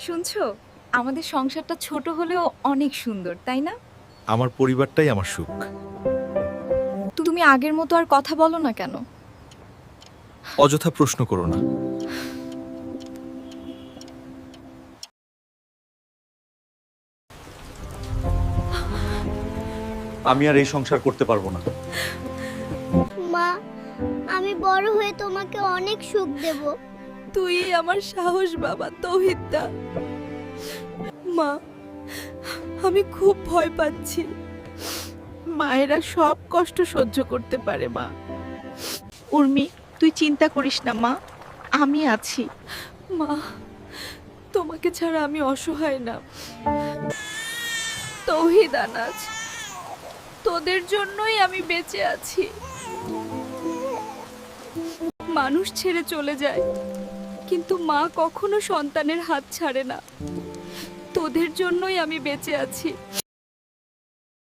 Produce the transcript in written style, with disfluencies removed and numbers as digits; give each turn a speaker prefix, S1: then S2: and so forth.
S1: শুনছো, আমাদের সংসারটা ছোট হলেও অনেক সুন্দর, তাই না?
S2: আমার পরিবারটাই আমার সুখ।
S1: তুমি আগের মতো আর কথা বলো না কেন?
S2: অযথা প্রশ্ন করো না। আমি আর এই সংসার করতে পারবো না।
S3: মা, আমি বড় হয়ে তোমাকে অনেক সুখ দেব।
S1: তুই আমার সাহস বাবা তৌহিদদা। মা, আমি খুব ভয় পাচ্ছি।
S4: মায়েরা সব কষ্ট সহ্য করতে পারে মা। উর্মি, তুই চিন্তা করিস না মা, আমি আছি।
S1: মা, তোমাকে ছাড়া আমি অসহায় না। তৌহিদ, আনাজ, তোদের জন্যই আমি বেঁচে আছি। মানুষ ছেড়ে চলে যায়, কিন্তু মা কখনো সন্তানের হাত ছাড়ে না। তোদের জন্যই আমি বেঁচে আছি।